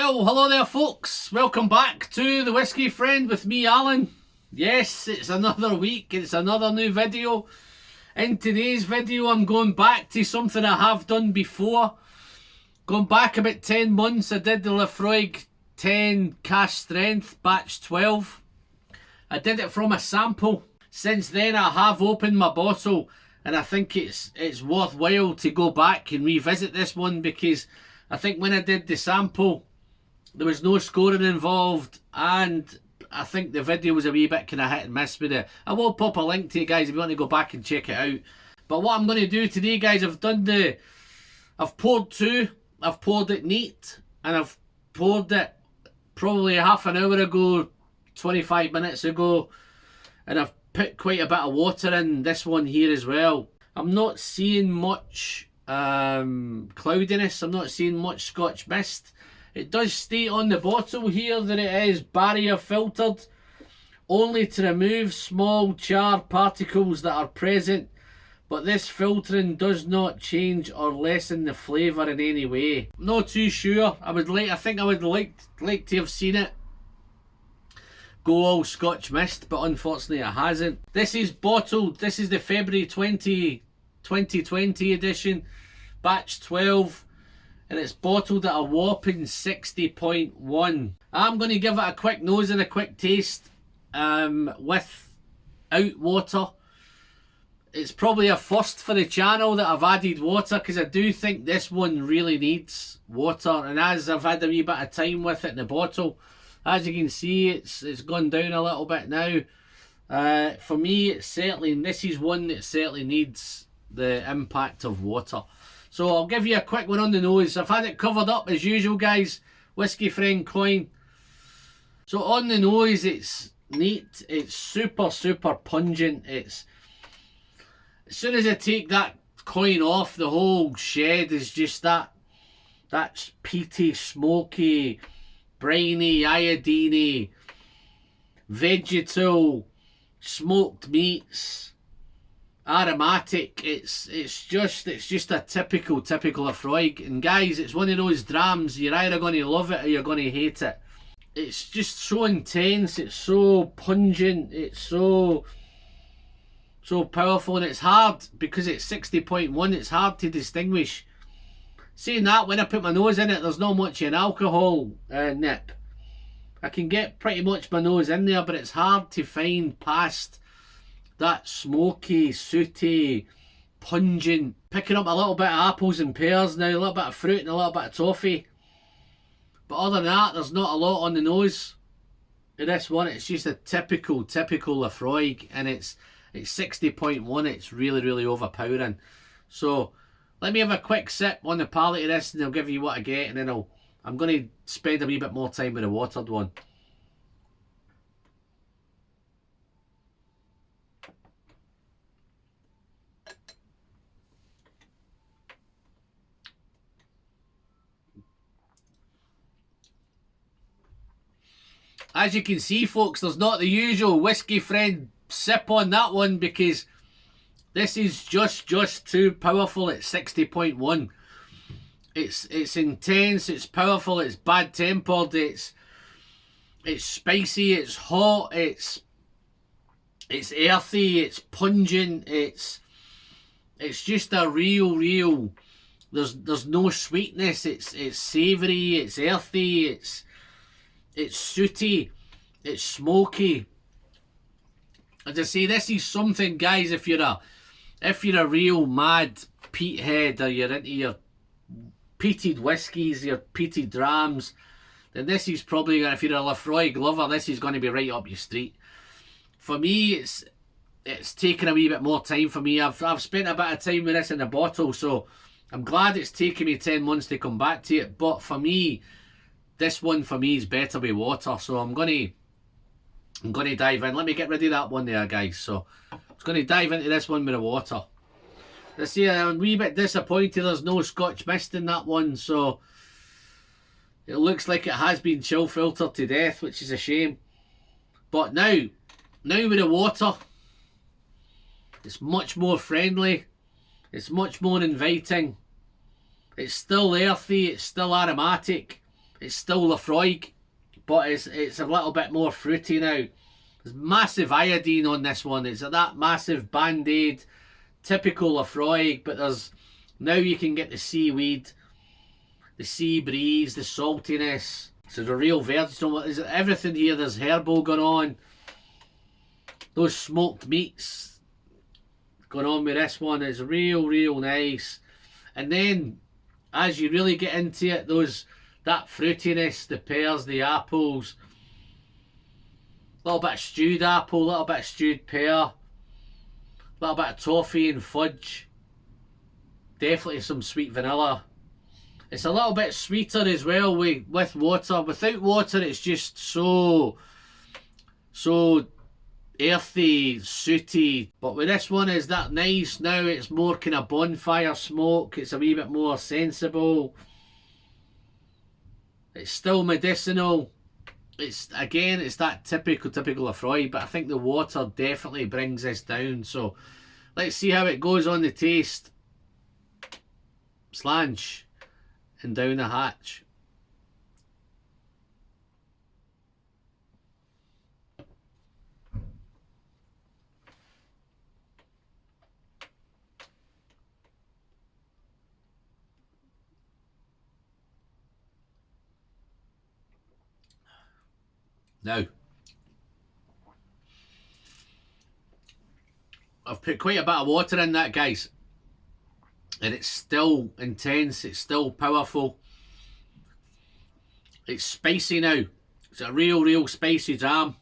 Well, hello there folks, welcome back to The Whiskey Friend with me, Alan. Yes, it's another week, it's another new video. In today's video I'm going back to something I have done before. Going back about 10 months, I did the Laphroaig 10 cask strength batch 12. I did it from a sample. Since then I have opened my bottle and I think it's worthwhile to go back and revisit this one, because I think when I did the sample there was no scoring involved, and I think the video was a wee bit kind of hit and miss with it. I will pop a link to you guys if you want to go back and check it out. But what I'm going to do today, guys, I've poured two, I've poured it neat, and I've poured it probably half an hour ago, 25 minutes ago, and I've put quite a bit of water in this one here as well. I'm not seeing much cloudiness, I'm not seeing much Scotch mist. It does state on the bottle here that it is barrier filtered, only to remove small char particles that are present, but this filtering does not change or lessen the flavour in any way. Not too sure. I think I would like to have seen it go all Scotch mist, but unfortunately it hasn't. This is bottled, this is the February 2020 edition, batch 12. And it's bottled at a whopping 60.1. I'm going to give it a quick nose and a quick taste without water. It's probably a first for the channel that I've added water, because I do think this one really needs water. And as I've had a wee bit of time with it in the bottle, as you can see, it's gone down a little bit now. For me, this is one that certainly needs the impact of water. So I'll give you a quick one on the nose. I've had it covered up as usual, guys. Whiskey Friend coin. So on the nose, it's neat. It's super pungent. It's, as soon as I take that coin off, the whole shed is just that peaty, smoky, briny, iodine, vegetal, smoked meats, aromatic. It's just a typical Laphroaig. And guys, it's one of those drams, you're either going to love it or you're going to hate it. It's just so intense, it's so pungent, it's so powerful, and it's hard because it's 60.1. it's hard to distinguish. Saying that, when I put my nose in it, there's not much an alcohol nip. I can get pretty much my nose in there, but it's hard to find past that smoky, sooty, pungent. Picking up a little bit of apples and pears now, a little bit of fruit and a little bit of toffee. But other than that, there's not a lot on the nose in this one. It's just a typical Laphroaig, and it's 60.1. It's really overpowering. So let me have a quick sip on the palate of this, and I'll give you what I get, and then I'm going to spend a wee bit more time with the watered one. As you can see, folks, there's not the usual Whiskey Friend sip on that one, because this is just too powerful at 60.1. It's intense, it's powerful, it's bad tempered, it's spicy, it's hot, it's earthy, it's pungent, it's just a real. There's no sweetness. It's savoury, it's earthy, it's sooty, it's smoky. As I say, this is something, guys, if you're a real mad peat head, or you're into your peated whiskies, your peated drams, then this is probably, if you're a Laphroaig lover, this is going to be right up your street. For me, it's taken a wee bit more time for me. I've spent a bit of time with this in the bottle, so I'm glad it's taken me 10 months to come back to it. But for me, this one for me is better with water, so I'm gonna dive in. Let me get rid of that one there, guys. So I'm going to dive into this one with the water. Let's see, I'm a wee bit disappointed there's no Scotch mist in that one, so it looks like it has been chill filtered to death, which is a shame. But now with the water, it's much more friendly, it's much more inviting. It's still earthy, it's still aromatic, It's still Laphroaig, but it's a little bit more fruity now. There's massive iodine on this one. It's that massive Band-Aid, typical Laphroaig, but there's now you can get the seaweed, the sea breeze, the saltiness. So the real vegetable, is everything here. There's herbal going on. Those smoked meats going on with this one is real nice. And then as you really get into it, that fruitiness, the pears, the apples, a little bit of stewed apple, a little bit of stewed pear, a little bit of toffee and fudge, definitely some sweet vanilla. It's a little bit sweeter as well with water. Without water it's just so earthy, sooty. But with this one, is that nice now, it's more kind of bonfire smoke. It's a wee bit more sensible. It's still medicinal. It's that typical Laphroaig, but I think the water definitely brings this down. So let's see how it goes on the taste. Slanch and down the hatch. Now, I've put quite a bit of water in that, guys, and it's still intense, it's still powerful, it's spicy now. It's a real spicy dram.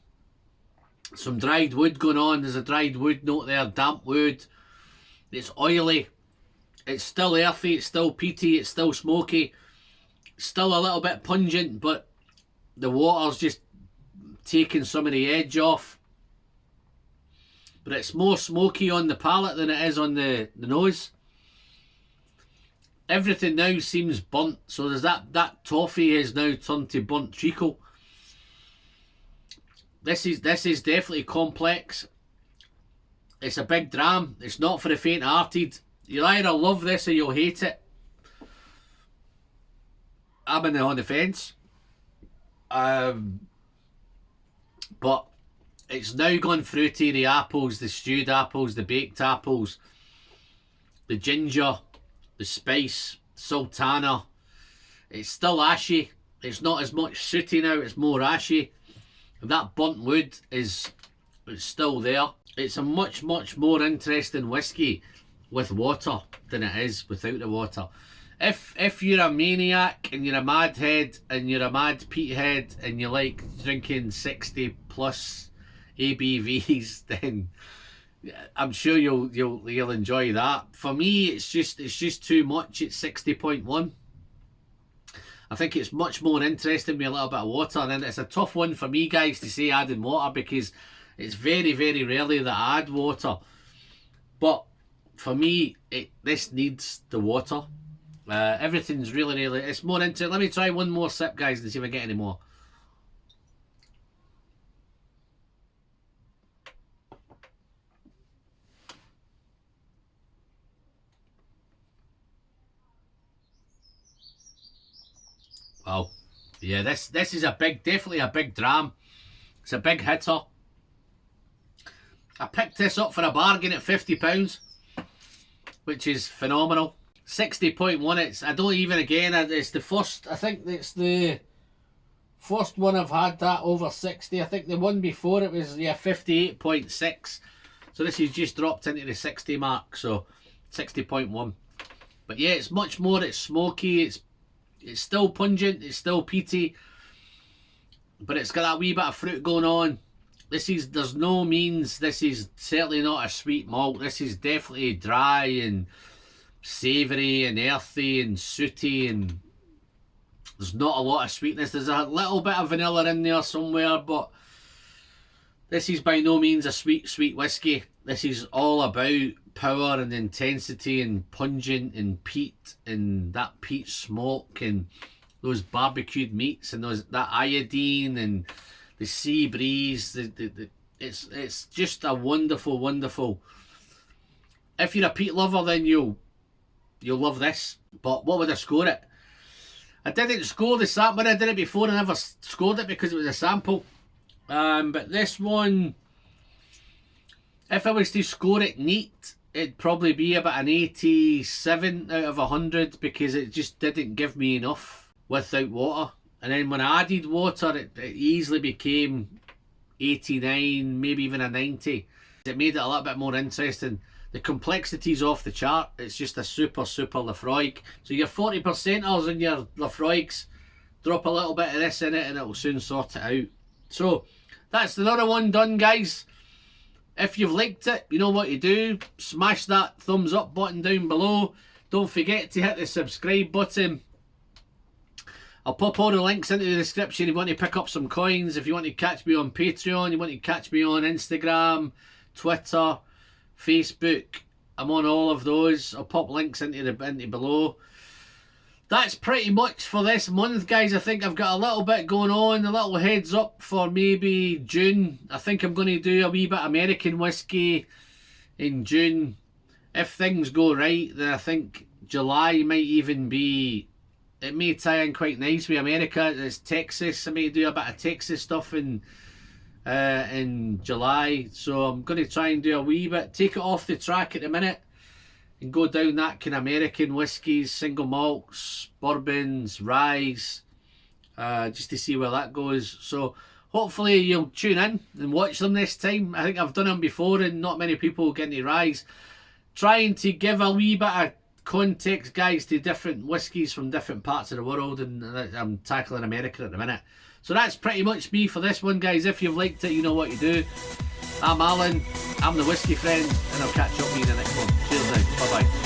Some dried wood going on. There's a dried wood note there, damp wood. It's oily, it's still earthy, it's still peaty, it's still smoky, it's still a little bit pungent, but the water's just taking some of the edge off. But it's more smoky on the palate than it is on the nose. Everything now seems burnt, so there's that toffee is now turned to burnt treacle. This is definitely complex. It's a big dram. It's not for the faint-hearted. You'll either love this or you'll hate it. I'm on the fence. But it's now gone fruity. The apples, the stewed apples, the baked apples, the ginger, the spice, sultana. It's still ashy. It's not as much sooty now, it's more ashy. And that burnt wood is still there. It's a much more interesting whiskey with water than it is without the water. If you're a maniac and you're a mad head and you're a mad peat head and you like drinking 60 plus ABVs, then I'm sure you'll enjoy that. For me, it's just too much. It's 60.1. I think it's much more interesting with a little bit of water, and it's a tough one for me, guys, to say adding water, because it's very rarely that I add water. But for me, this needs the water. Everything's really it's more interesting. Let me try one more sip, guys, and see if I get any more. Wow, yeah, this is definitely a big dram. It's a big hitter. I picked this up for a bargain at £50, which is phenomenal. 60.1. I don't even, again, it's the first, I think it's the first one I've had that over 60. I think the one before it was 58.6. So this is just dropped into the 60 mark, so 60.1. But yeah, it's much more, it's smoky, it's still pungent, it's still peaty, but it's got that wee bit of fruit going on. This is certainly not a sweet malt. This is definitely dry and savoury and earthy and sooty, and there's not a lot of sweetness. There's a little bit of vanilla in there somewhere, but this is by no means a sweet whiskey. This is all about power and intensity and pungent and peat and that peat smoke and those barbecued meats and that iodine and the sea breeze. It's just a wonderful. If you're a peat lover, then you'll love this. But what would I score it? I didn't score the sample. When I did it before, I never scored it because it was a sample. But this one, if I was to score it neat, it'd probably be about an 87 out of 100 because it just didn't give me enough without water. And then when I added water, it easily became 89, maybe even a 90. It made it a little bit more interesting. The complexity's off the chart. It's just a super Laphroaig. So your 40%ers and your Laphroaigs, drop a little bit of this in it and it'll soon sort it out. So that's another one done, guys. If you've liked it, you know what to do. Smash that thumbs up button down below. Don't forget to hit the subscribe button. I'll pop all the links into the description if you want to pick up some coins. If you want to catch me on Patreon, you want to catch me on Instagram, Twitter, Facebook, I'm on all of those. I'll pop links into below. That's pretty much for this month, guys. I think I've got a little bit going on, a little heads up for maybe June. I think I'm going to do a wee bit of American whiskey in June. If things go right, then I think July might even be, it may tie in quite nice with America. It's Texas. I may do a bit of Texas stuff in July. So I'm going to try and do a wee bit, take it off the track at the minute, and go down that kind of American whiskies, single malts, bourbons, ryes, just to see where that goes. So hopefully you'll tune in and watch them this time. I think I've done them before and not many people get into ryes. Trying to give a wee bit of context, guys, to different whiskies from different parts of the world, and I'm tackling America at the minute. So that's pretty much me for this one, guys. If you've liked it, you know what to do. I'm Alan, I'm the Whiskey Friend, and I'll catch up with you in the next one. Cheers now, bye bye.